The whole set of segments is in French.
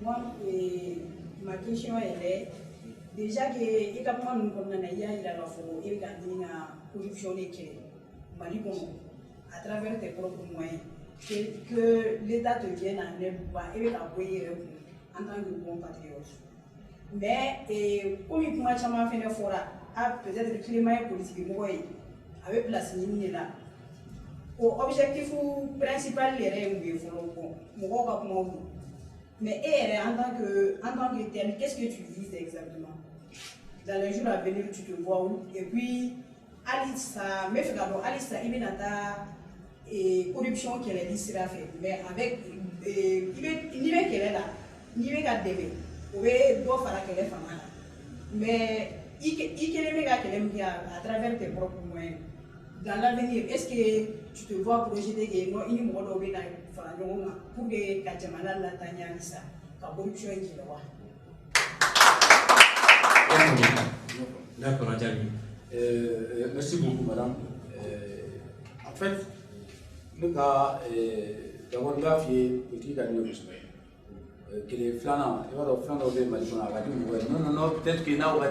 Moi, ma question est déjà que il y a pas mal de corruption à travers tes propres moyens, que l'État te vienne en aide et en tant que bon patriote. Mais comme il m'a fait un fora, peut-être le climat politique avec la signe là. L'objectif principal est de mais en tant que tel, qu'est-ce que tu vises exactement? Dans les jours à venir, tu te vois où? Et puis, Alissa, il y a une corruption qui est dit mais avec il est qu'elle est là, il est qu'à début, il doit faire qu'elle est femme là. Mais il est à travers tes propres moyens. Dans l'avenir, est-ce que tu te vois projeter que nous une mode pour que Kajamala la tanya ça, la corruption qui est là. D'accord, merci beaucoup, madame. En fait, le cas d'abord là, petit que les flanants, il va y avoir non, peut-être qu'il y a un non, le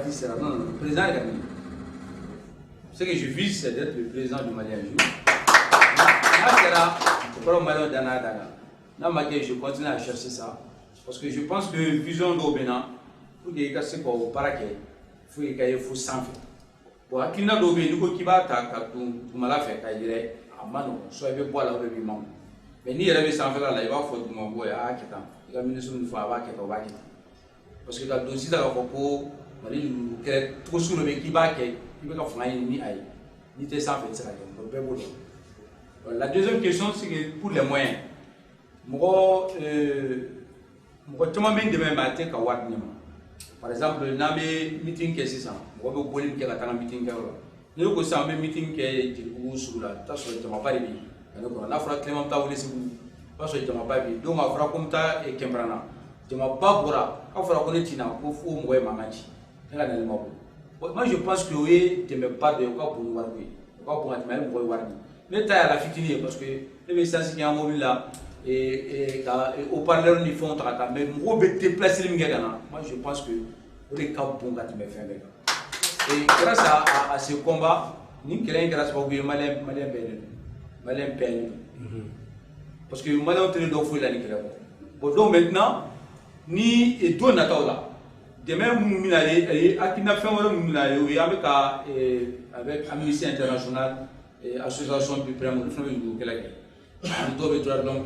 président est gagné. Ce que je vise, c'est d'être le président du Mali un jour. Je continue à chercher ça. Parce que je pense que vision d'Obéna, pour que c'est pour paraquer, il faut s'en faire. Pour qu'il n'a d'Obé, nous qui va tout mal faire, qu'il dirait, à Mano, soit il veut boire la bébé maman. Mais ni il avait s'en faire là, il va faire mon boy à Akitan. Il va mener sur une fois à Akitan. Parce que le dossier de la Coco, il est trop sur le mec qui va la deuxième question, c'est que pour les moyens, moi, matin, par exemple, dans mes meetings, c'est ça. Moi, je vais vous dire que meeting. Nous avons un meeting qui est sur la tâche de ma part. On a fait Clément Taoulé, parce que je ne m'ai pas vu. Donc, on a fait comme ça et Kembrana. Je ne m'ai pas vu. On a fait comme ça pour faire un peu de mamachi. Moi, je pense que oui, tu ne mets pas de quoi pour nous voir. Pour mais tu as la fitine parce que les messages qui sont mobiles là, et au parleur, ils font un mais moi, je déplacer les gars. Moi, je pense que les cas pour que tu me fais. Et grâce à ce combat, nous créons grâce au Malien peine. Parce que Malien est dans le fou. Donc maintenant, ni et toi, Nataola. Demain, nous avec Amnesty International et Association du Premier ministre, nous devons droit de l'homme.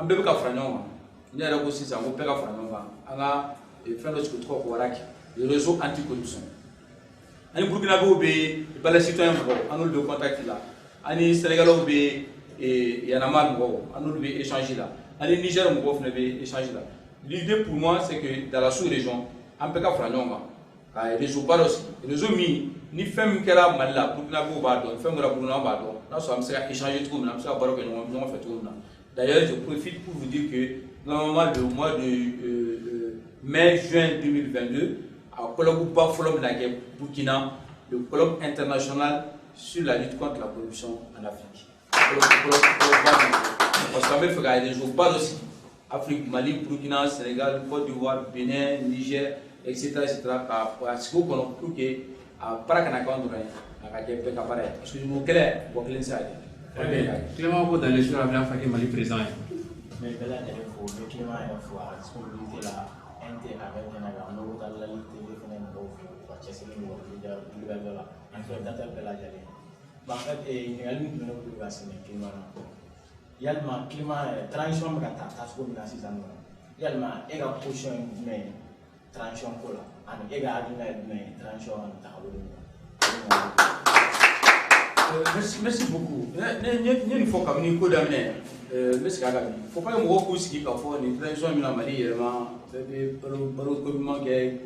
On peut pas faire non. Nous avons aussi ça. On peut pas faire non. On a fait notre trop pour le réseau anticorruption. On Burkina Faso, les citoyens, on a le contact là. On Sénégal, et y en a marre, on a échanger là. On Niger, on a échanger là. L'idée pour moi, c'est que dans la sous-région, on peut pas faire non. Les réseaux pas aussi. Les réseaux ni femme qui est là, mal là, pour que nous bardons, femme qui est là pour nous bardons. Là, ça me sert à échanger tout le monde, ça va pas que nous fait tout le monde. D'ailleurs, je profite pour vous dire que normalement le mois de mai-juin 2022, à colloque Burkina, le colloque international sur la lutte contre la corruption en Afrique. Parce qu'on fait des réseaux pas aussi. Afrique, Mali, Burkina, Sénégal, Côte d'Ivoire, Bénin, Niger, etc. Parce que pour que para kana quand on a qu'à préparer parce que nous quel pour que ça Clément dans les jours à venir faire Mali présent mais là il faut le climat il faut la disponibilité là inter avec un agent nous dans la lutte des phénomènes pour chasser les mots de la en fait data bella jali en fait il y a une minute pour passer le climat il y a le climat transition gata task force na season il y a le et la position mais transition pour là et la mais transition merci beaucoup. Il faut que nous condamnions. Merci Kagame. Il ne faut pas que nous recueillions parfois une transition dans Mali élément, par le commun qui est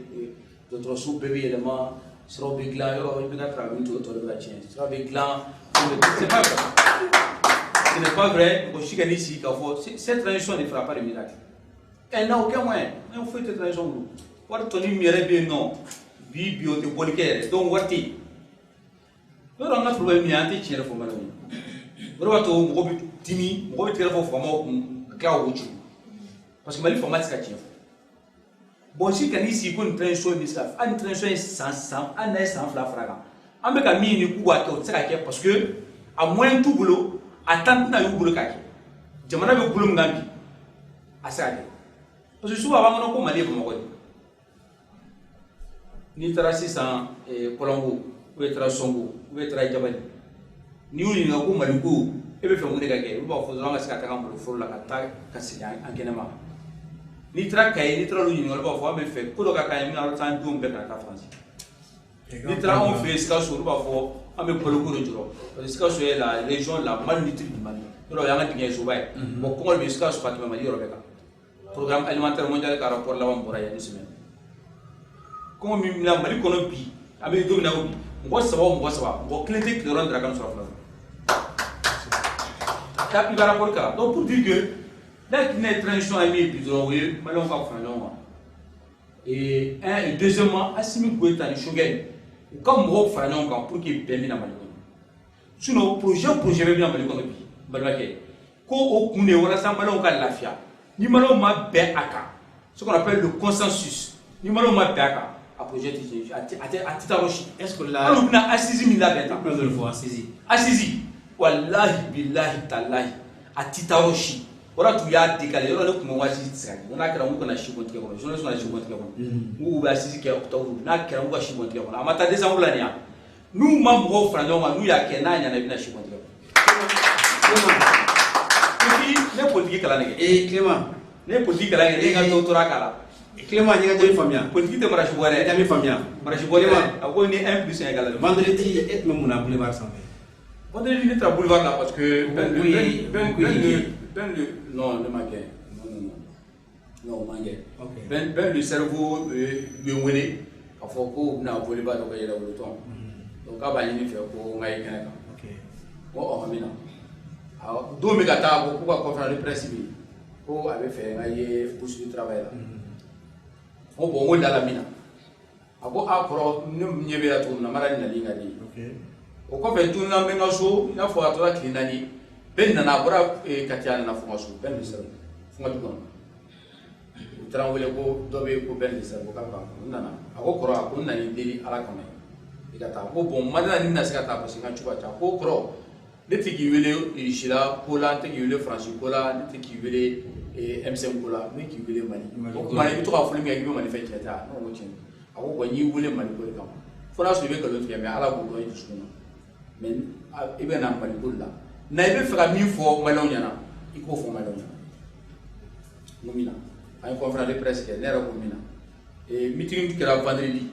d'autres sous-bébés éléments, sera béglant, il va travailler tout autour de la chaîne. Sera béglant, c'est pas vrai. Ce n'est pas vrai. Ici, cette transition ne fera pas de miracle. Elle n'a aucun moyen. On fait cette transition. What to name me non. Bio te bolker donc wati do ronga problème ni anti chere fo malami do wato mo bi timi mo bi tere fo fo mo klaw wuchu parce que mali format ska chere bon si kan ici ko une transition ni ça une transition sans an sans fraga an be ka mi ni ku wa to tsaka ke parce que a moyen tout boulot attente na yu boulot ka ke jamana be boulot ngambi asade parce que souvent avant ko mali ko mo ni tara 600 Colombo ou tara Songo ou tara Jabali ni uni na ko mali ko e be fe mo de ka ke ba fo zanga ska ta kambo fo la ka ta ka sinya an kenema ni tara kay ni tara lu ni ba fo be fe ko do ka kay mi na tan dum be ka France ni tara on fait ska so ba fo am be polo ko do juro parce que ska so est la région la malnutrie du Mali do ya nga tingé so bay bo ko be ska so patima Mali ro be ka programme alimentaire mondial ka rapport la wam bora ya ni semaine comme mi la Mali kono bi am be do na ko ngo saba ngo clété que rendre kan so France tapi bara pour ça donc pour dire que là qui n'est transition ami bidon oui malon ka fa non et un et deuxièmement Assimi Goïta ni shogen comme mo fa non kan pour qu'il bembi na Mali sinon projet be bien Mali ko bi balake ko o kune wala sa malon ka lafia ni malon ma be aka ce qu'on appelle le consensus ni malon ma be aka a projet à Titaroshi est-ce que là on a assisi mi la beta plusieurs fois assisi wallahi billahi tallahi a Titaroshi ora tu ya décalé ora le kuma wasi tsaka na kira mu kana shi gonti ko journaliste na shi gonti ko mu ba assisi ke octobre na kira mu shi gonti ko amata décembre la nia nous ma mo frando ma nous ya ke na nya na bina shi gonti ko puis ne politique kala ne et Clément ne politique kala ne ga doctorat kala Clément ni ga jami famia politique de marashi bore jami famia marashi bore a ko ni 1 plus 1 égale vendredi et même on a boulevard sans vendredi ni tra boulevard là parce que non le manquait non manquait ben le cerveau le wele a fo ko na boulevard ko yela le ton donc aba ni fait ko ngai kana OK o amina a do mi gata ko ko conférence de presse bi ko avait fait ngai bourse du travail là o bon wala la mina ako akoro nyebe ya to na mara ni linga ni OK o ko fe tun na menga so ina fo atora kinani ben na bora katiana na fo so ben bisa fo ma dukon tran wele ko dobe ko ben bisa ko ka nana ako koro ko nani deli ala kama igata ko bon madana ni na sika ta ko singa chuba ta ko koro de tigi wele shila ko la tigi wele franci ko la de tigi wele M5 ko la ne ki wele mali ko mali to ka fo mi ngi mali fe cheta no mo chen ako ko ni wele mali ko kama fo na so be ko lo ti me ala ko do yi sunu mais ibe na mali ko la na ibe fera mi fo malon yana iko fo malon yana nomina ay conférence de presse ne ra ko mina et meeting qui era vendredi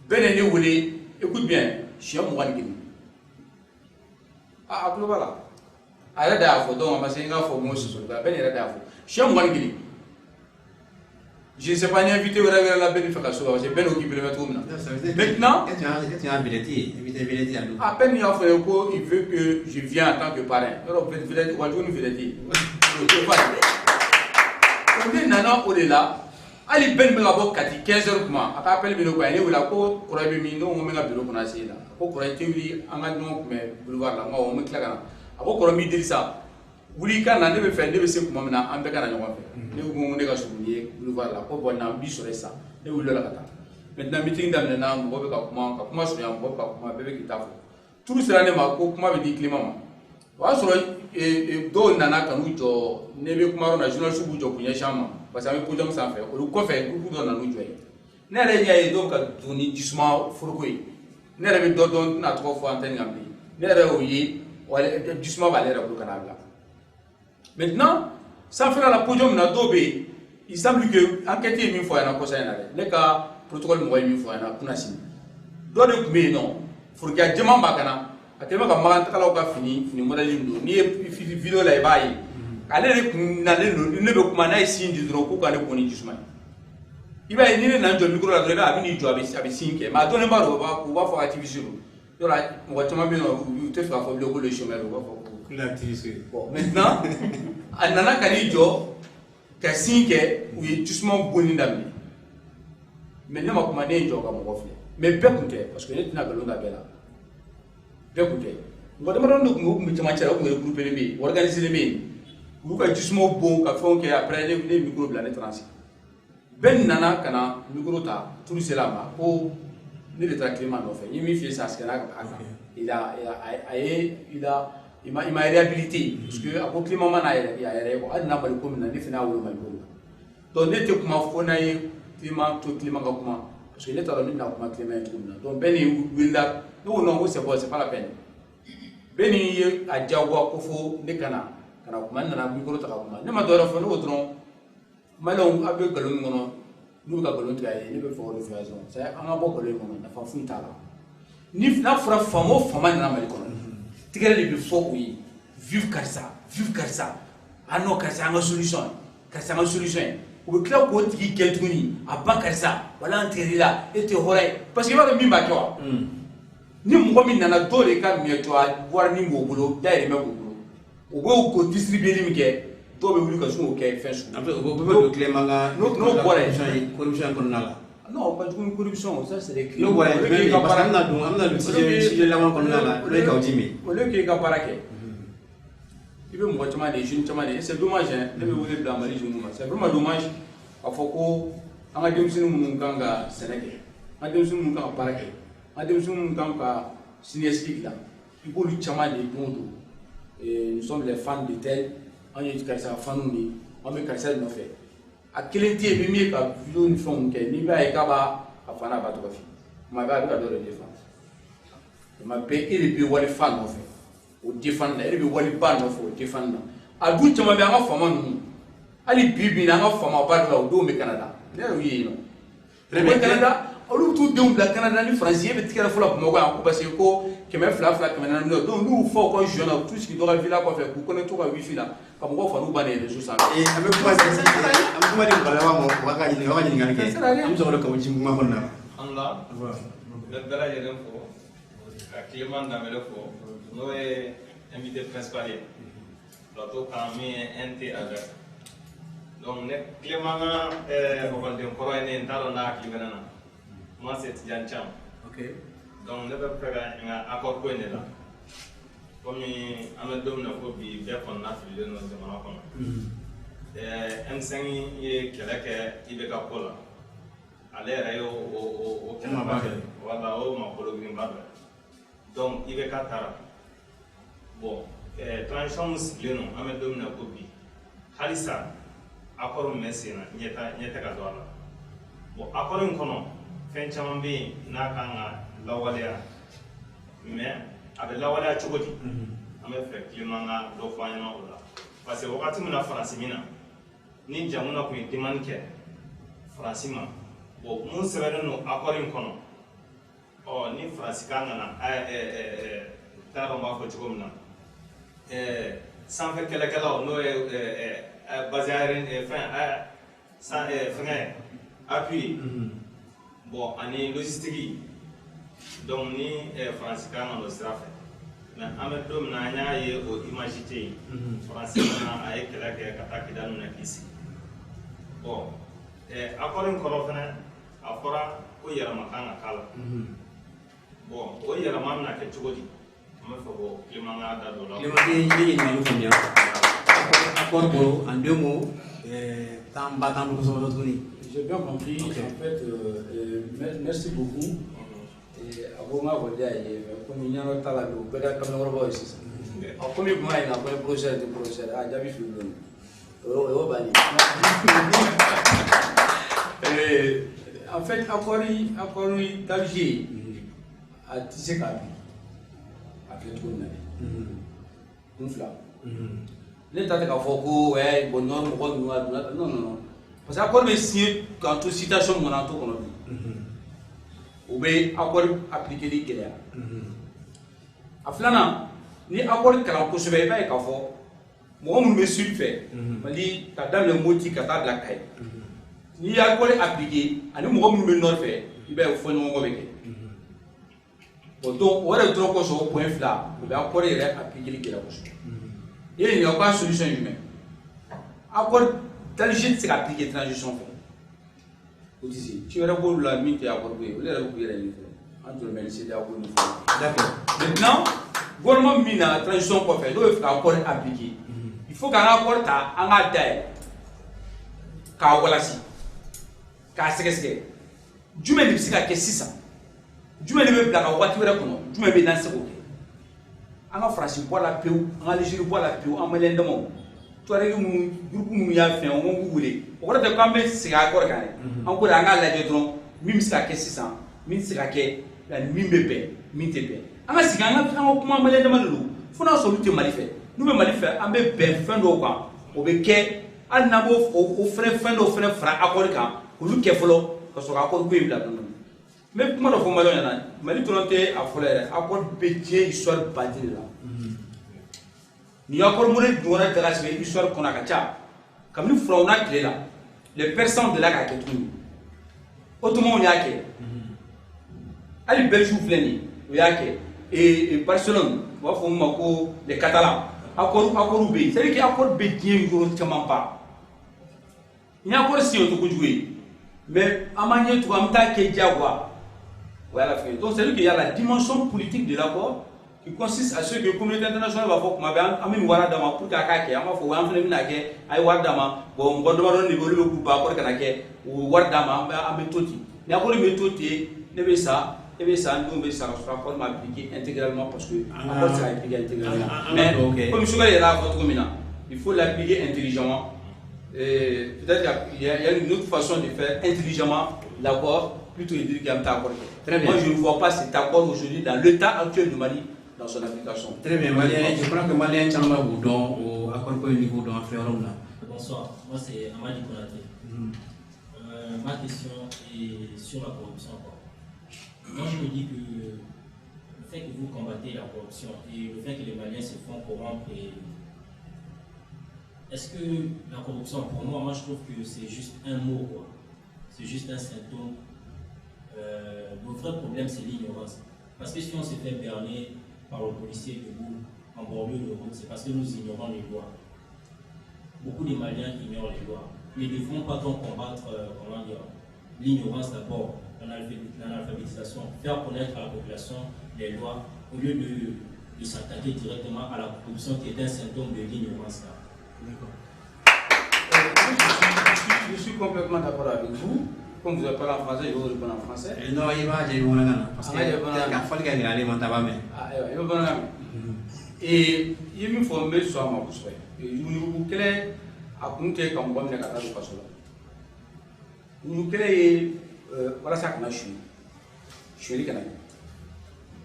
bene ne wole écoute bien chien mo wan gini a ko bala ala da fo donc ma senga fo mo so da bene ra da fo chien mo wan gini je ne sais pas ni invité ou la bénéfaction c'est ben occupé le mettre maintenant tu as invité à peine il a fait quoi il veut que je vienne en tant que parrain alors peut-être on va jouer une vérité on nana au delà ali ben me labo kati 15h kuma aka appel bino ko ele wala ko kurabe mi no mo nga biro kuna sila ko kurabe tewli anga no me boulevard la ngo mo klagana abo kurabe mi dirisa wuli ka na ne be fe ne be se kuma na ambe kana nyon fe ne ko ne ga subuye boulevard la ko bona bi sore sa ne wulo la kata maintenant meeting dam na mo be ka kuma so ya mo ka kuma be be kitafo tout sera ne ma ko kuma be di climat ma wa so do nana kanu jo ne be kuma ro na journal subu jo kunya shama parce que podium sa fe o ko fe ku do na nu jo ne re nya e do ka duni jisma furkoy ne re be do na to fo antenne ngambi ne re o yi wala jisma ba le re ko kana bla. Maintenant, ça fait la podium na dobe, il semble que enquête est une fois na kosa na le ka protocole mo une fois na kunasi. Do de mais non, faut que jema bakana, atema ka maganta kala ka fini modèle ndo ni vidéo la bayi. Ale na le ne be kuma na ici ndi dro ko ka le boni jisma. Iba ni na njo micro la dro ba ni jo abi sinke, ma do ne ba ro ba ko ba fo activité ro. Yo la mo tama bi no te fa fo le ko le chemin ro ba fo. Bon, maintenant, Anana Kanijo, Kassinke, ou est justement bon d'amener. Maintenant, ma commande est comme reflet. Mais bien écoutez, parce que nous n'avons pas de bella. Bien écoutez, nous demandons que nous mettons un groupe élevé, organiser les mains. Vous avez justement bon, qu'à fond, qu'après, les micros de la transit. Ben nana kana micro ta tout cela ma ko ne de traitement no fait yimi fi ça skena il m'a réhabilité parce que à climat mana ya ko adna bari ko mina ne fina wolo mal ko donc ne te kuma fo na ye climat to climat ka kuma parce que ne tara mina kuma climat to mina donc ben willa no no c'est bon c'est pas la peine ben ye a jawa ko fo ne kana kuma nana micro ta kuma ne ma dora fo no dron malon abe galon ngono nous ka galon tiaye ne be fo de façon c'est anga bo galon ngono na fa fu tala ni na fura famo fama na mali kono tigere le be fo oui vive karsa ano karsa anga solution o be kla ko tigi keltuni aba karsa wala anteri la ete horay parce que ba mi ba kwa ni mo mi nana dole ka mi to war ni mo bolo daire me bolo o go ko distribuer mi ke to be wuli ka sumo ke fensu après o be clé manga no bore corruption kon nala non pas de corruption ça c'est des no bore parce que amna du si la man kon nala le ka ojimi o le ke ka barake il veut moi de jeunes c'est dommage hein ne be wuli bla mali jeunes c'est vraiment dommage a foko anga demsinu mun kanga seneke anga demsinu mun kanga barake anga demsinu mun kanga synergie là il faut lui chama de dondo et nous sommes les fans de tel on est karisa fanu ni on me karisa no fait a kelenti e mi ka video ni fon ke ni ba e ka ba afana ba to ko fi ma ba ka do le défense ma be il be wali fan no fait o défendre il be wali ban no fait o défendre a du chama be anga fama nu ali bibi na anga fama ba do do me Canada ne o yi no très bien Canada olu tout de la Canada ni français be tikara fula ko ko parce que ko kemɛ fila kɛmɛ naani donc n'u fɔ ko jeune tout ce qui doit villa quoi faire pour connaître ko wifi la ka mɔgɔw fa n'u ba ne réseau sanfɛ an bɛ kuma di balaba ma wa ka ɲininkali kɛ an bɛ sɔrɔ ka o ji kuma kɔnɔna la Allah bɛ bɛɛ lajɛlen fo ka Clément Danbɛlɛ fo n'o ye invité principal ye plateau kan min ye NT avec donc ne Clément ka ekɔliden kɔrɔ ye ne ye n t'a dɔn n'a hakili bɛ ne na moi c'est Tidiane Thiam. Donc, ne peux pas un accord pour là. Comme on a donné un peu de bien qu'on a fait dans ce moment. M5 est il est capable. Aller au Canada. Voilà, au Macolo Grimbad. Donc, il est Qatar. Bon, transition musicale, on a donné un peu de Halissa, accord Messina, n'y est pas bon, accord un conon. Fɛn caman bɛ yen n'a kan ka lawaleya mais a bɛ lawaleya cogo di an bɛ fɛ Clément ka dɔ fɔ an ɲɛna o la parce que wagati min na Faransi min na ni jamana tun ye demande kɛ Faransi ma bon mun sɛbɛnnen don accord in kɔnɔ ni Faransi kan ka na t'a dɔn n b'a fɔ cogo min na sanfɛ kɛlɛkɛlaw n'o ye base aérienne fɛngɛ appui bon ani logistique donc ni France kan no sira fɛ mais an bɛ don min na an y'a ye o image tɛ yen France fana a ye kɛlɛ kɛ ka taa kida ninnu na k'i sigi bon accord in kɔrɔ fɛnɛ a fɔra ko yɛlɛma kan ka k'a la bon o yɛlɛma bɛna kɛ cogo di an bɛ fɛ ko Clément ka da don o la. Clément ye ɲininkali faamuya accord kɔrɔ en deux mots temps ba temps kosɛbɛ tuguni. J'ai bien compris. Okay. En fait, merci beaucoup. Et avant moi, je vais comme il y a un tas de choses, peut-être comme on va ici. Comme il y a un projet de projet, ah, j'ai vu en fait, encore d'Alger, à Tissé Kabi, à Kétouna, une flamme. L'État de Kafoko, ouais, bon, non, non. Parce que l'accord est signé quand toute citation mon entour qu'on a dit. Ou bien accord appliqué les guerres. À Flana, ni accord que l'on peut se faire avec Kafo, moi on me suit fait. Mais dit dans le moti kata de la caille. Ni accord appliqué, ani moi on me non fait. Il va au fond mon avec. Donc on va trop qu'on soit au point fla. Ou bien accord est appliqué les guerres. Il n'y a pas de solution humaine. Accord d'Alger c'est appliqué transition fait. Vous disiez, tu verras pour la mine qui a accordé, vous allez vous dire entre le ministère de d'accord. Maintenant, gouvernement mine la transition qu'on fait, donc il faut accord appliqué. Il faut qu'un accord ta en taille, qu'à voilà si. k'a sɛgɛsɛgɛ jumɛn de bɛ se ka kɛ sisan jumɛn de bɛ bila ka waati wɛrɛ kɔnɔ jumɛn bɛ n'an se k'o kɛ an ka Faransi bɔ la pewu an ka Algérie bɔ la pewu an maliyɛn damaw tuareg minnu groupe minnu y'a fɛn o b'u wele o kɔrɔ tɛ k'an bɛ segin a kɔrɔ kan dɛ an ko de an k'a lajɛ dɔrɔn min bɛ se ka kɛ sisan min tɛ se ka kɛ ani min bɛ bɛn min tɛ bɛn an ka sigi an ka kuma maliyɛn dama de don fo n'a sɔrɔ olu tɛ Mali fɛ n'u bɛ Mali fɛ an bɛ bɛn fɛn dɔw kan o bɛ kɛ hali n'an b'o o fɛn dɔw fɛnɛ fara accord kan olu kɛ fɔlɔ ka sɔrɔ accord ko in bila dɔɔni n bɛ kuma dɔ fɔ Maliyɛnw ɲɛna Mali dɔrɔn tɛ a fɔlɔ yɛrɛ accord bɛ diɲɛ histoire badi de la ni accord minnu dun wɛrɛ daga sigi histoire kɔnɔ a ka ca kabini Firawuna tile la les Persans de la k'a kɛ tuguni Ottomans y'a kɛ hali Belgique filɛ nin ye o y'a kɛ Barcelone u b'a fɔ min ma ko les Catalans accord bɛ yen c'est-à-dire que accord bɛ diɲɛ yɔrɔ caman ba ni accord signé o tɛ kojugu ye mais an b'an ɲɛ tugun an bɛ taa kɛ diyagoya o y'a la fɛn ye donc c'est-à-dire qu'il y a la dimension politique de l'accord qui consiste à ce que la communauté internationale b'a fɔ kuma bɛɛ an bɛ nin wari d'a ma pour que a k'a kɛ an b'a fɔ an fana bɛna kɛ a ye wari d'a ma bon mɔgɔ damadɔ de bɛ olu bɛ k'u ban accord kana kɛ o wari d'a ma an bɛ to ten ni accord bɛ to ten ne bɛ sa e bɛ sa n denw bɛ sa ka sɔrɔ accord ma appliqué intégralement parce que accord tɛ se ka appliqué intégralement mais comme Sukari yɛrɛ y'a fɔ cogo min na il faut l'appliquer intelligemment peut-être qu'il y a une autre façon de faire intelligemment l'accord plutôt que de dire qu'il y a un accord. Très bien. Moi je ne vois pas cet accord aujourd'hui dans l'état actuel du Mali dans son application. Très bien, Malien, je crois que Malien Tchamba Boudon au accord pour le niveau d'un frère. Bonsoir, moi c'est Amadi Konaté. Ma question est sur la corruption. Moi je me dis que le fait que vous combattez la corruption et le fait que les Maliens se font corrompre, est-ce que la corruption, pour moi je trouve que c'est juste un mot, quoi. C'est juste un symptôme. Le vrai problème c'est l'ignorance. Parce que si on se fait berner par le policier debout en bordure de route, c'est parce que nous ignorons les lois. Beaucoup de Maliens ignorent les lois. Mais ne devons pas donc combattre l'ignorance d'abord, l'analphabétisation, faire connaître à la population les lois au lieu de s'attaquer directement à la corruption qui est un symptôme de l'ignorance. Je suis complètement d'accord avec vous. Comme vous avez parlé en français, je vais vous répondre en français. Non, il va dire parce que il y a des et il me faut me soit ma bouche. Et nous quel a compté comme bon de Qatar ou pas. Nous quel voilà ça que je suis le Canada.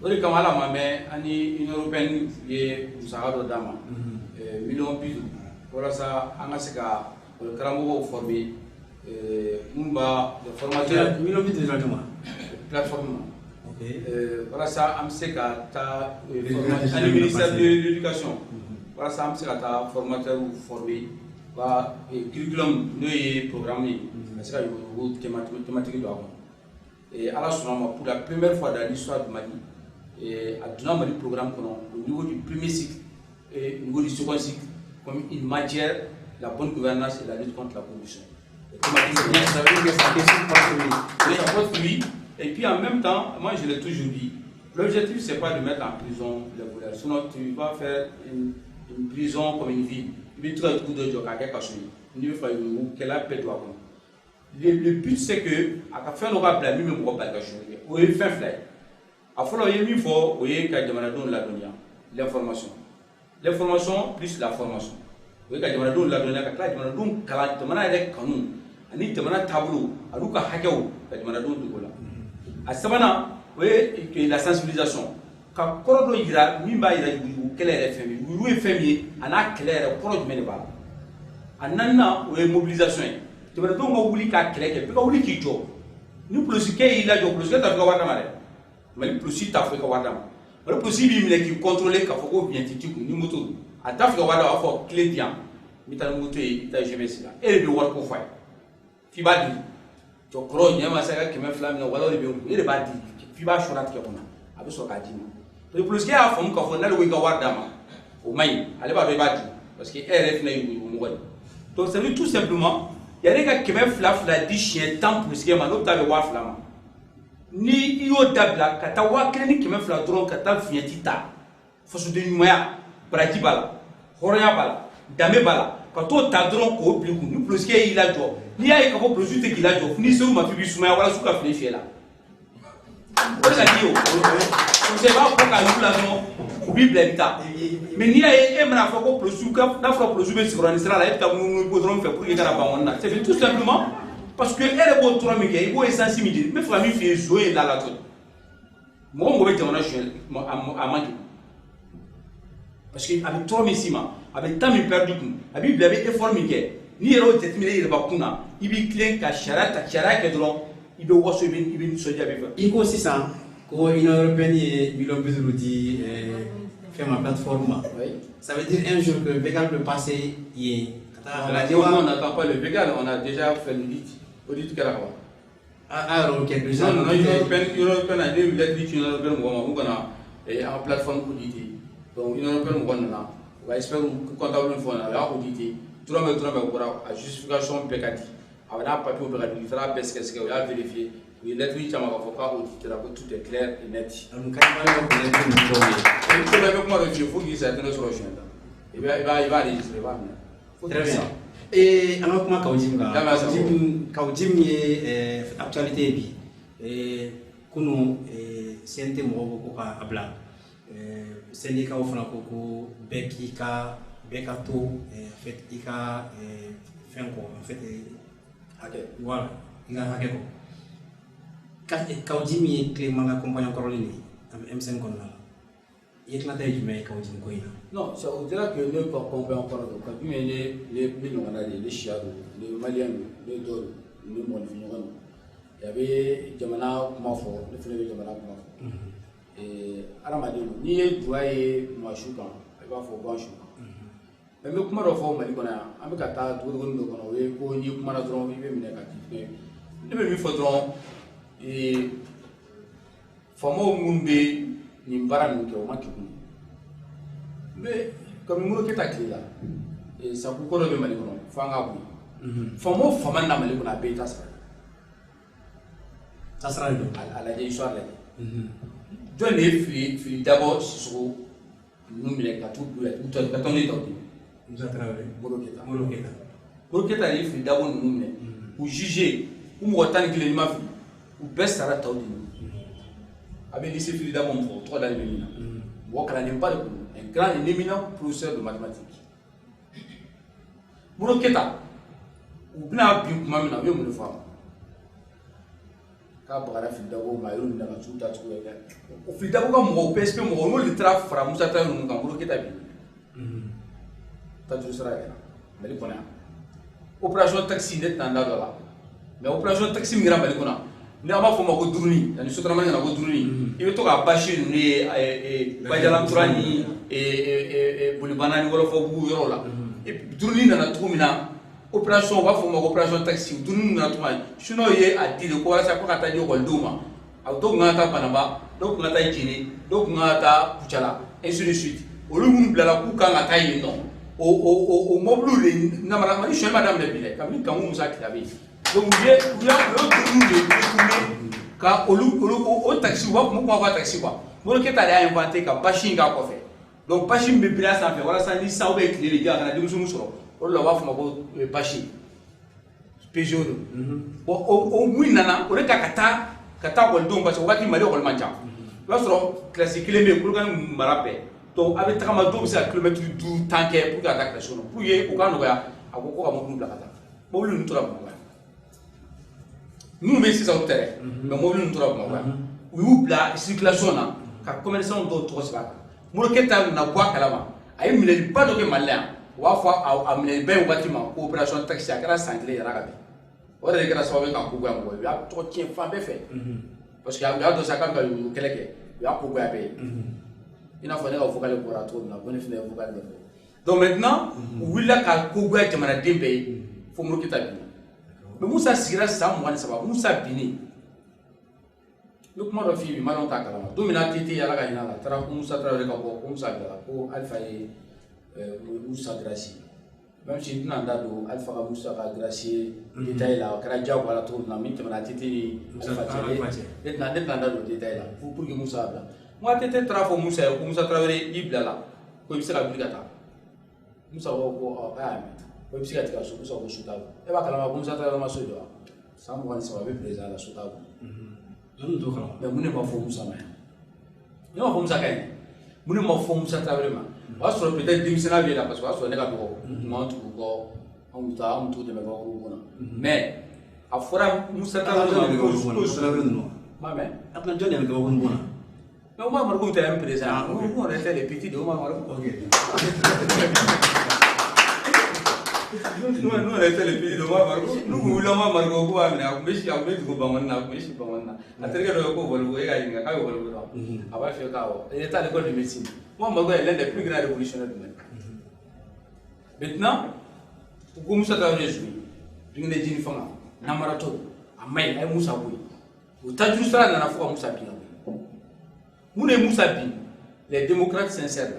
Ori kamala mame ani Union européenne ye musahado dama million bidu voilà ça anga seka karamogo formé mumba de formateur million bidu plateforme voilà ça am seka ta ani ministère de l'éducation voilà ça am seka ta formateur ou formé ba curriculum no ye programme seka yo thématique do et à la sonama pour la première fois dans l'histoire du Mali et à donner Mali programme au niveau du premier cycle et au niveau du second cycle comme une matière la bonne gouvernance et la lutte contre la corruption. Ça veut dire que ça porte fruit. Et puis en même temps, moi je l'ai toujours dit, l'objectif c'est pas de mettre en prison les voleurs, sinon tu vas faire une prison comme une ville. Le but c'est que à la fin on va blâmer même pour pas le changer. On est fin fly. À fond il y a faut oyer ka jamana don la donia l'information plus la formation. Oyer ka jamana don la donia ka jamana don kala jamana rek kanu ani jamana tableau aluka hakew ka jamana don dugola. A sabana oyer la sensibilisation ka korodo yira mimba yira yu kele RFM yu FMI ana clair korodo meneba. Anana oyer mobilisation jamana don ma wuli ka kele ke ka wuli ki jo ni police ke ila jo police ta ka wada mare mais police ta ka wada ma le police bi mi ki contrôler ka foko bien titi ni moto ata ka wada wa fo clé diam mi ta moto e ta GMS la e bi war ko fay fi ba di to kro nyama sa ka keme flam na wala bi e ba di fi ba shorat ke kona abi so ka di ma to police ke a fo ka fo na le ka wada ma o mai ale ba do ba di parce que RF na yu mo wadi donc ça veut tout simplement il y a des gens qui veulent faire des chiens tant plus que maintenant tu as le waf là ni yo dabla kata wa kleni qui veulent faire drone kata fietita faut se donner moyen braji bala horoya bala dame bala quand on t'a drone ko oblique nous plus que il a jo n'i y'a ye k'a fɔ polisiw tɛ k'i lajɔ n'i ser'u ma f'i b'i sumaya walasa u ka fili fiyɛ la o de ka di o parce que i b'a fɔ k'a y'u la dɔrɔn u b'i bila i bɛ taa mais n'i y'a ye e mana fɔ ko polisiw n'a fɔra polisiw bɛ sigiyɔrɔ ni sira la e bɛ taa munumunu goudron fɛ pour que i kana ban kɔnɔna na c'est tout simplement parce que e yɛrɛ b'o tɔɔrɔ min kɛ i b'o essence min di n bɛ fɛ ka min f'i ye zo ye lalatɔ mɔgɔ mɔgɔ bɛ jamana suɲɛ a man kɛ parce que a bɛ tɔɔrɔ min s'i ma a bɛ temps min perdu kun a b'i bila a bɛ effort min kɛ n'i yɛrɛ y'o jateminɛ i yɛrɛ bakun na i b'i tilen ka sariya ta sariya kɛ dɔrɔn i bɛ waso i bɛ nisɔndiya bɛ fɛ. I ko sisan ko Union européenne ye million 50 di fɛn ma plateforme ma. Ça veut dire un jour que Végal peut passer yen. On n'attend pas le Végal, on a déjà fait l'audit. Audit kɛra quoi. Ah alors quelque chose. Non, Union européenne a dit lettre di Union européenne mɔgɔ ma k'u kana an plateforme auditer. Donc Union européenne mɔgɔ nana u ka expert comptable min fɔ n ɲɛna u y'a auditer dɔrɔmɛ bɔra a justification bɛɛ ka di a bɛ n'a papier bɛɛ ka di u taara bɛɛ sɛgɛsɛgɛ u y'a vérifier u ye lettre caman k'a fɔ k'a auditera ko tout est clair et net. Donc kaɲamaya ko lettre min dɔw ye. Ko bɛɛ bɛ kuma dɔ f'i ye fo k'i sara tɛnɛ sɔrɔ siɲɛ ta i b'a enregistrer i b'a minɛ. Très bien. An ka kuma Kawjim kan. Kawjim ye actualité bi kunu CNT mɔgɔw ko ko k'a bila syndicat fana ko ko bɛɛ ka to fait i ka fɛn kɔ en fait hakɛ voilà i ka hakɛ kɔ Kawjim ye Clément ka compagnon kɔrɔlen de ye M5 kɔnɔna la i ye tilata ye jumɛn ye Kawjim ko in na. Non, ça veut dire que ne pas comprendre encore donc quand les ɲɔgɔnna de les chia les Maliens les Dol les Mɔlifin ɲɔgɔn il y avait jamana kuma fɔ ne fana bɛ jamana kuma fɔ adamaden n'i ye duwa ye maa su kan i b'a fɔ ban su kan mais n bɛ kuma dɔ fɔ Mali kɔnɔ yan an bɛ ka taa dugukolo dɔ kɔnɔ o ye ko n'i kumana dɔrɔn i bɛ minɛ ka k'i fɛn ne bɛ min fɔ dɔrɔn faamaw minnu bɛ nin baara ninnu kɛ o ma kekun mais comme Modibo Keyita tile la sabu ko dɔ bɛ Mali kɔnɔ f'an k'a bonya faama o faama na Mali kɔnɔ a bɛɛ y'i ta sara tasara de don a lajɛ histoire lajɛ jɔn de ye fili dabɔ Sissoco ninnu minɛ ka t'u bila ka tɔn ne tɔw di Musa Traoré Modibo Keyita de ye fili dabɔ ninnu minɛ u juger u mɔgɔ 11 ma fili u bɛɛ sara tɔw di a bɛ lycée fili dabɔ min fɔ o tɔgɔ dalen bɛ min na mɔgɔ kalannenba de kun un grand et éminent professeur de mathématiques Modibo Keyita u bɛna bin kuma min na u ye mun de fɔ a ma k'a bagara fili dabɔ ma yɔrɔ min na ka t'u ta cogo ye o fili dabɔ ka mɔgɔw PSP mɔgɔw n'olu de taara fara Musa Traoré ninnu kan Modibo Keyita bin tajuru sara kɛra Mali kɔnɔ yan opération taxi ne tɛna n da don a la mais opération taxi min kɛra Mali kɔnɔ ni an b'a fɔ o ma ko duruni ani sotarama ɲɛna ko duruni i bɛ to ka basi ninnu ye bajalantura ni bolibana ni wɔlɔfɔbugu yɔrɔ la duruni nana cogo min na opération u b'a fɔ o ma ko opération taxi duruni nana cogo min na sinon ye a di de ko walasa ko ka taa di ekɔlidenw ma a dɔw tun kan ka taa Banaba dɔw tun ka taa Jene dɔw tun kan ka taa Kucala ainsi de suite olu minnu bilala k'u kan ka taa yen nɔ o mɔbiliw de namara Mali suɲɛ ma daminɛ bi dɛ kabini Kanku Musa Kitabe donc u ye duruniw de détourné ka o taxi u b'a fɔ ko taxi quoi Modibo Keyita de y'a inventé ka basi in k'a kɔfɛ donc basi min bɛ biri a sanfɛ walasa ni san bɛ tile de diya ka na denmisɛnninw sɔrɔ o de la u b'a fɔ ma ko basi Peugeot don bon o mun nana o de ka taa ekɔlidenw parce que waati Mali ekɔli man ca o y'a sɔrɔ kilasi kelen bɛ yen Kolokani mara bɛɛ donc a bɛ tagama dɔw bɛ se ka kilomètre 5 kɛ pour que ka taa kilasi kɔnɔ pour que o ka nɔgɔya a ko ko ka mɔbiliw bila ka taa mɔbili ninnu tora Bamakɔ yan minnu bɛ sisan o tɛ dɛ mais mɔbili ninnu tora Bamakɔ yan u y'u bila circulation na ka commerçant dɔw tɔgɔ sɛbɛn a kan Modibo Keyita nana bɔ a kalama a ye minɛliba dɔ kɛ Mali la yan u b'a fɔ a minɛliba in waati ma ko opération taxi a kɛra san kelen yɛrɛ ka bin o de kɛra sababu ye ka ko goya mɔgɔ ye u y'a tɔgɔ tiɲɛ fan bɛɛ fɛ parce que u y'a dɔn sa k'a bɛ ka yugu kɛlɛ kɛ u y'a ko goya bɛɛ ye i n'a fɔ ne ka vocal bɔra cogo min na ko ne fana ye vocal dɔ fɔ donc maintenant u wulila ka ko goya jamanaden bɛɛ ye fo Modibo Keyita bin mais Musa sigira san 23 Musa binnen ne kuma dɔ f'i ye bi Maliyɛnw t'a kalama don min na TT Ala ka hinɛ a la a taara ko Musa Traoré ka bɔ ko Musa bilala ko Alifa ye Musa gracier même si n tɛna n da don Alifa ka Musa ka gracier détail la o kɛra diyagoya la cogo min na min tɛmɛna TT ni Alifa cɛ ne tɛna n da don détail la pour que Musa bila n ko TT taara fɔ Musa ye ko Musa Traoré i bilala ko i bɛ se ka wuli ka taa Musa ko awɔ k'a y'a mɛn o bɛ se ka tigɛ ka so ko sago so t'a bolo e b'a kalama ko Musa Tarawele ma so jɔ wa san 23 a bɛ président la so t'a bolo mais mun de ma fɔ Musa ma yan ne ma fɔ Musa ka ɲi mun de ma fɔ Musa Tarawele ma o y'a sɔrɔ peut-être denmisɛnninya bɛ la parce que o y'a sɔrɔ ne ka dɔgɔ tuma tugu kɔ anw bɛ taa anw t'o dɛmɛ ka woro kɔnɔ mais a fɔra Musa Tarawele ma ko ma mɛn a bɛna jɔn de bɛ kɛ woro kɔnɔ mais Omar Mariko tɛ un président nous on était les petits de Omar Mariko nous on était les petits de Omar Mariko nous wulila Omar Mariko ko b'a minɛ a tun bɛ si a tun bɛ dugu Bangɔni na a tun bɛ si Bangɔni na a terikɛ dɔ ko Volivo e ka ɲininka k'a bɛ Volivo dɔn a b'a fɔ k'awɔ il était à l'école de médecine Omar Mariko est l'un des plus grands révolutionnaires du monde maintenant u ko Musa Tarawele joué Dingine Jini fanga Namaratɔ a maɲi a ye Musa bɔ yen o tajuru sira nana fo ka Musa bin mun ye Musa bin les démocrates sincères là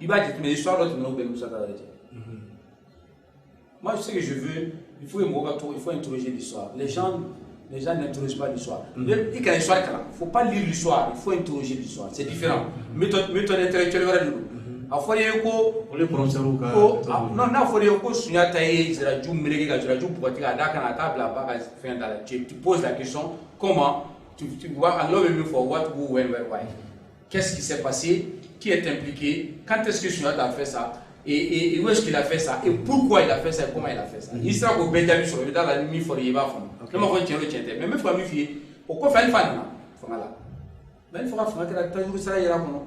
il va dire mais l'histoire dɔ tɛmɛna u bɛ Musa Tarawele cɛ moi je sais que je veux il faut interroger l'histoire les gens n'interrogent pas l'histoire il kana histoire kalan faut pas lire l'histoire il faut interroger l'histoire c'est différent méthode intellectuelle wɛrɛ de don a fɔra ye ko non n'a fɔra ye ko Sunjata ye Siraju meleke ka Siraju bugɔti ka d'a kan a t'a bila ba ka fɛn da la tu poses la question comment tu vois anglais bɛ min fɔ what who when where why qu'est-ce qui s'est passé qui est impliqué quand est-ce que Sunjata a fait ça et où est-ce qu'il a fait ça et pourquoi il a fait ça et comment il a fait ça il sera ko bɛɛ jaabi sɔrɔ i bɛ taa la min fɔra i b'a faamu ne ma fɔ tiɲɛ do tiɲɛ tɛ mais n bɛ fɛ ka min f'i ye o kɔfɛ ale fa nana fanga la mais ale fanga kɛra tajuru sira yɛrɛ kɔnɔ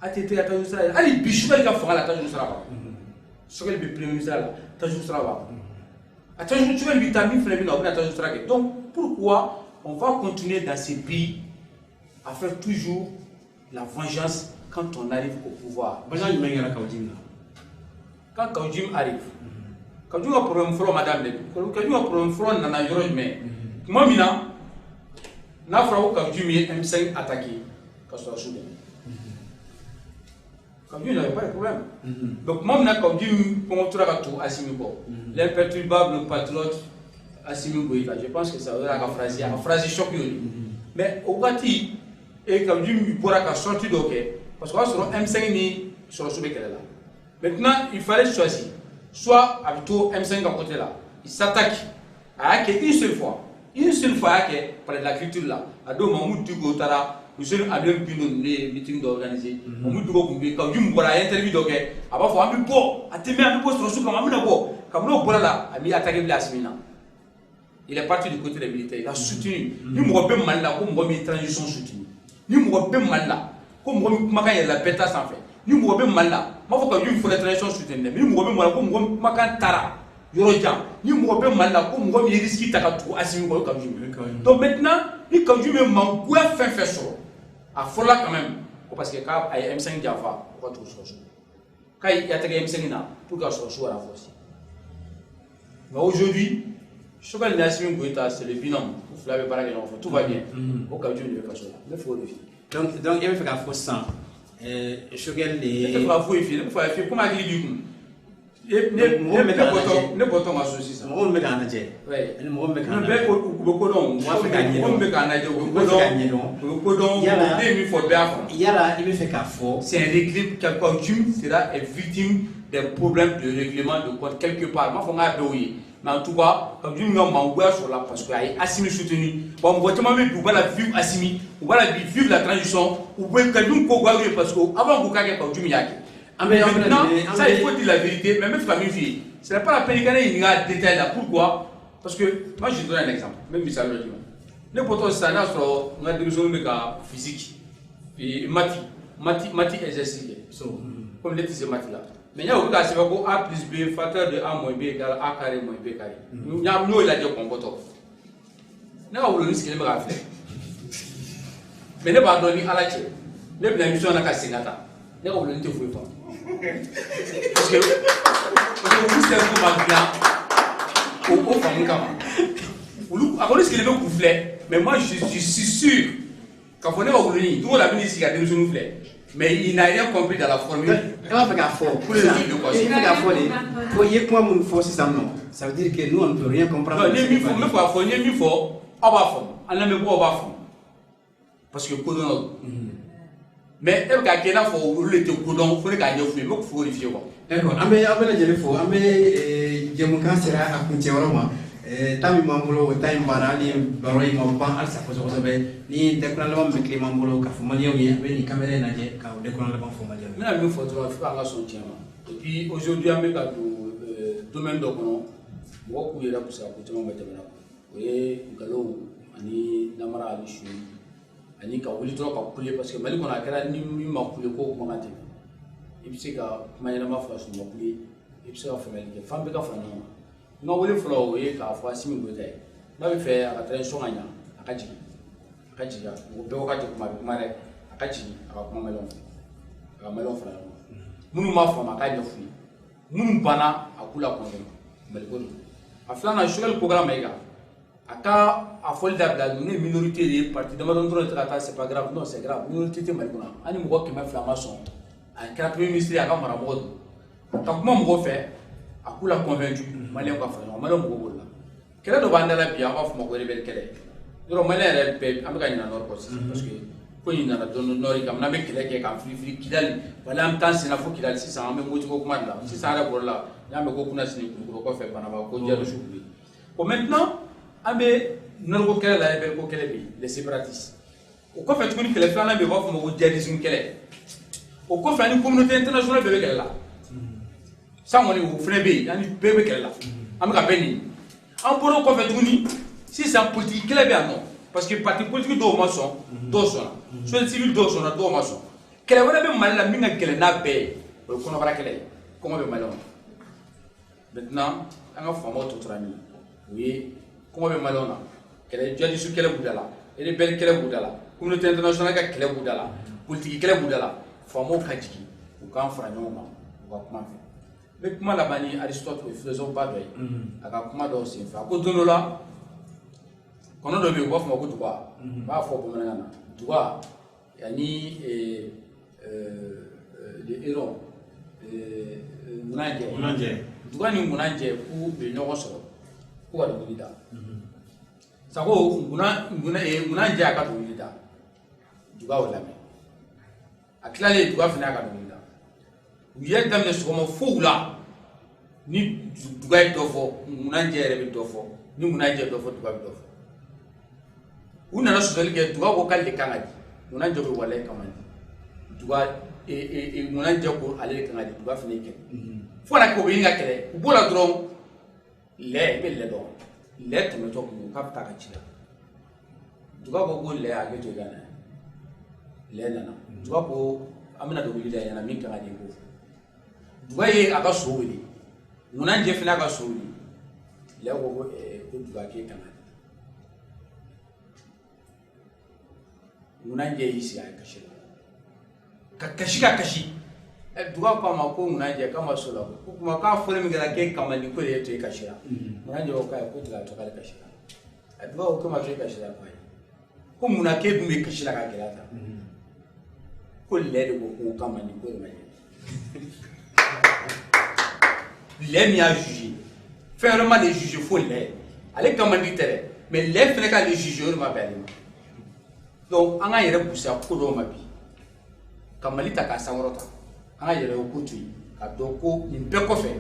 a tɛ tigɛ tajuru sira yɛrɛ hali bi Sogɛli ka fanga la tajuru sira b'a kɔnɔ Sogɛli bɛ premier ministre la tajuru sira b'a kɔnɔ a tajuru Sogɛli bɛ taa min fana bɛ na o bɛ na tajuru sira kɛ donc pourquoi on va continuer dans ces pays à faire toujours la vengeance quand on arrive au pouvoir. Quand Kawjim arrive, Kawjim a problème fort madame Kawjim a problème fort nana yɔrɔ jumɛn kuma min na n'a fɔra ko Kawjim ye M5 attaqué ka sɔrɔ su dɛmɛ Kawjim n'avait pas de problème donc kuma min na Kawjim kɔngɔtora ka to Assimi kɔ l'imperturbable patriote Assimi Goïta je pense que ça veut dire a phrase choc yoli mais au waati Kawjim bɔra ka sortie dɔ kɛ parce que o y'a sɔrɔ M5 ni sɔrɔsu bɛ kɛlɛ la. Maintenant, il fallait choisir. Soit avec tout M5 à côté là, il s'attaque à une seule fois. Une seule fois, par la culture là. À deux moments, Dugo Tara, nous sommes à bien les meetings d'organiser. Nous Dugo Kumbi, quand vous m'avez interview d'organiser, à part faut un peu beau, à te mettre un peu sur le sous comme un peu beau. Comme nous, voilà, a mis attaqué Blasmina. Il est parti du côté des militaires, il a soutenu. Nous m'avons bien mal là, comme une transition soutenue. Nous m'avons bien mal là, comme il la pétasse en fait. Nous m'avons bien mal là. Je faut que faut la transition soutenue. Mais nous m'avons mal, comme makan tara, yorojan. Nous m'avons mal là, comme il risque de tout Assimi comme donc maintenant, il comme je me manque faire ça. À Fola quand même, parce que quand il y a M5 Java, on va tout sortir. Quand il y a M5 là, pour qu'on soit à la force. Mais aujourd'hui, Sogɛli ni Assimi Goïta, c'est le binôme. Tout va bien. Au cas où il ne veut pas ça. Il faut le faire. Donc il faut faire ça. Sogɛli il faut faire comment il dit ne bɔtɔ ma so sisan mɔgɔ min bɛ k'an lajɛ ani mɔgɔ min bɛ k'an lajɛ u bɛ ko dɔn u b'a fɛ k'a ɲɛdɔn mɔgɔ min bɛ k'an lajɛ u bɛ ko dɔn den min fɔ bɛɛ y'a faamu yala i bɛ fɛ k'a fɔ c'est un règle Kawjim sera victime des problèmes de règlement de compte quelque part m'a fɔ n k'a bɛɛ o ye mais en tout cas Kawjim ka mangoya sɔrɔ la parce que a ye Assimi soutenu bon mɔgɔ caman bɛ bi u b'a la vivre Assimi u b'a la bi vivre la transition u bɛ Kawjim ko gwa parce que avant k'u k'a kɛ Kawjim y'a kɛ maintenant ça il faut dire la vérité mais même famille fille ce n'est pas la peine qu'il y ait des détails là pourquoi parce que moi je donne un exemple même si ça le dit les potos ça n'a sur on a des besoins de physique et mati exercice comme les petits mati là mais il y a aussi c'est que A plus B facteur de A moins B égale A carré moins B carré il y a nous il a dit qu'on peut n'a pas voulu ce qu'il me faire mais ne pas donner à la tête les bien mission n'a qu'à sénata n'a pas voulu te fouiller pas parce que vous savez comment bien au famille comment à cause qu'il veut couvler mais moi je suis sûr quand on est au Burundi tout la ministre qui a déjà nous fait mais il n'a rien compris dans la formule il va faire fort pour le il va faire fort pour y quoi mon force ça non ça veut dire que nous on ne peut rien comprendre non il faut me faire fort il faut on va fort on a même pas on va fort parce que pour mais elle a gagné pour le te coudon faut le gagner faut vérifier quoi d'accord amé la jëlé fo amé jamukan sera a kuncɛ yɔrɔ ma temps min b'an bolo o temps in banna hali baro in ma ban halisa kosɛbɛ kosɛbɛ ni dɛkuran laban min bɛ tile m'an bolo ka fɔ maliyɛnw ye a bɛ nin caméra in lajɛ ka dɛkuran laban fɔ maliyɛnw ye. n bɛna min fɔ dɔrɔn fo an ka sɔn tiɲɛ ma et puis aujourd'hui an bɛ ka don domaine dɔ kɔnɔ mɔgɔw k'u yɛrɛ pusaya ko caman bɛ jamana kɔnɔ o ye nkalon ani namara ani su ani ka wuli dɔrɔn ka kule parce que mali kɔnɔ a kɛra ni min ma kule ko kuma ka tɛmɛ i bɛ se ka kuma ɲɛnama fɔ a sɔrɔ ma kule i bɛ se ka faamuyali kɛ f'an bɛɛ ka fara ɲɔgɔn kan n ka wele fɔlɔ o ye k'a fɔ Asimi Goyita ye n'a bɛ fɛ a ka transition ka ɲa a ka jigin o bɛɛ wagati kuma bɛ kuma dɛ a ka jigin a ka kuma maliyɛnw fɛ a ka maliyɛnw fara ɲɔgɔn kan minnu m'a faamu a k'a ɲɛf'u ye minnu banna a k'u lakɔnɔn mali ko don a filanan Choguel Kokara Mayiga a ka a fɔli dabila ninnu ye minorité de ye parti damadɔ dɔrɔn tɛ ka taa c'est pas grave non c'est grave minorité tɛ mali kɔnɔ hali mɔgɔ 200 ma sɔn a kɛra premier ministre a ka maramɔgɔ don ka kuma mɔgɔw fɛ a k'u la convaincu maliyɛnw ka fara ɲɔgɔn kan maliyɛnw mɔgɔw b'o la kɛlɛ dɔ b'an da la bi an b'a fɔ ma ko rebelle kɛlɛ yɔrɔ maliyɛn yɛrɛ bɛɛ an bɛ ka ɲinɛ nord kɔ sisan parce que ko in nana dɔɔni nord kan n'an bɛ kɛlɛ kɛ k'an fili Kidali wala an bɛ taa senna fo Kidali sisan an bɛ Moti ko kuma de la sisan yɛrɛ bɔra la n'an bɛ ko kunnasini Kulukoro kɔfɛ Banaba ko Diallo Sougou bon maintenant an bɛ nord ko kɛlɛ la rebelle ko kɛlɛ bɛ yen les séparatistes o kɔfɛ tuguni kɛlɛ filanan bɛ yen u b'a fɔ ma ko djihadisme kɛlɛ o kɔfɛ ani communauté internationale bɛɛ bɛ kɛlɛ la san kɔni o fana bɛ yen ani bɛɛ bɛ kɛlɛ la an bɛ ka bɛɛ nin an bɔra o kɔfɛ tuguni sisan politique kɛlɛ bɛ yan nɔ parce que parti politique dɔw ma sɔn dɔw sɔnna société civile dɔw sɔnna dɔw ma sɔn kɛlɛ wɛrɛ bɛ Mali la min ka gɛlɛn n'a bɛɛ ye o ye kɔnɔbara kɛlɛ ye kɔngɔ bɛ Maliyɛnw na maintenant an ka faamaw tɔ tora min o ye kɔngɔ bɛ Maliyɛnw na kɛlɛ djihadisme kɛlɛ b'u da la rebelle kɛlɛ b'u da la communauté internationale ka kɛlɛ b'u da la politique kɛlɛ b'u da la faamaw ka jigin u k'an fara ɲɔgɔn kan u ka kuma fɛ n bɛ kuma laban ni Aristote o ye philosophe ba dɔ ye a ka kuma dɔw senfɛ a ko don dɔ la kɔnɔ dɔ bɛ yen u b'a fɔ ma ko duga n b'a fɔ bamanankan na duga ani le héron Ngunanjɛ duga ni Ngunanjɛ k'u bɛ ɲɔgɔn sɔrɔ k'u ka dɔnkili da sago Ngunanjɛ a ka dɔnkili da duga y'o lamɛn a tilalen duga fana y'a ka dɔnkili da u ye daminɛ sɔgɔma fo wula ni duga ye dɔ fɔ Ngunanjɛ yɛrɛ bɛ dɔ fɔ ni Ngunanjɛ dɔ fɔ duga bɛ dɔ fɔ u nana sɔsɔli kɛ duga ko k'ale de kan ka di Ngunanjɛ bɛ walayi kama di duga Ngunanjɛ ko ale de kan ka di duga fana kɛ fo kana kɛ o bɛ ɲini ka kɛlɛ u b'o la dɔrɔn lɛ i bɛ lɛ dɔn lɛ tɛmɛtɔ kun k'a bɛ taa ka ci la duga ko lɛ a kɛ to i ka na lɛ nana duga ko an bɛna dɔnkili da ɲɛna min kan ka di ko duga ye a ka so wele Ngunanjɛ fana ka so wele lɛ ko duga k'e kan ka di Ngunanjɛ y'i sigi a ye kasi la ka kasi duga ko a ma ko Ngunanjɛ k'a ma so la ko kuma k'a fɔli min kɛra k'e kamali ko de ye to i kasi la Ngunanjɛ ko k'a ye ko tigɛ a to k'ale kasi la duga ko ma to i kasi la ko munna k'e dun bɛ kasi la ka gɛlɛya ta ko lɛ de ko k'o kamali ko de ma ɲɛ lɛ min y'a jugé fɛn wɛrɛ ma de jugé fo lɛ ale kamali tɛ dɛ mais lɛ fana k'ale jugé o de ma bɛn ale ma donc an ka yɛrɛ busaya ko dɔw ma bi ka Mali ta k'a sankɔrɔta an ka yɛrɛ ko to yen ka dɔn ko nin bɛɛ kɔfɛ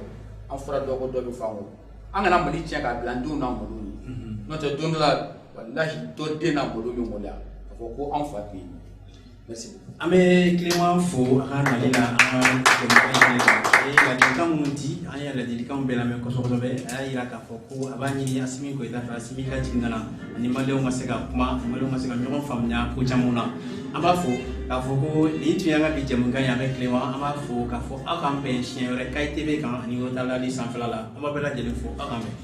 an fɔra dɔ ko dɔ bɛ fɔ an kɔ an kana Mali tiɲɛ k'a bila an denw n'a malo ye n'o tɛ don dɔ la walahi dɔ den n'a malo bɛ mɔloya k'a fɔ ko an fa tun ye merci an bɛ Clément fo a ka nali la an ka jɛmukan in la ladilikan minnu di an ye ladilikanw bɛɛ lamɛn kosɛbɛ kosɛbɛ a y'a yira k'a fɔ ko a b'a ɲini Asimi Goyita fɛ Asimi ka jigin ka na ani maliyɛnw ka se ka kuma maliyɛnw ka se ka ɲɔgɔn faamuya ko camanw na an b'a fɔ k'a fɔ ko nin tun y'an ka bi jɛmukan ye avec Clément an b'a fɔ k'a fɔ aw k'an bɛn siɲɛ wɛrɛ KAY TV kan ani Yotala sanfɛla la an b'a bɛɛ lajɛlen fo aw k'an bɛn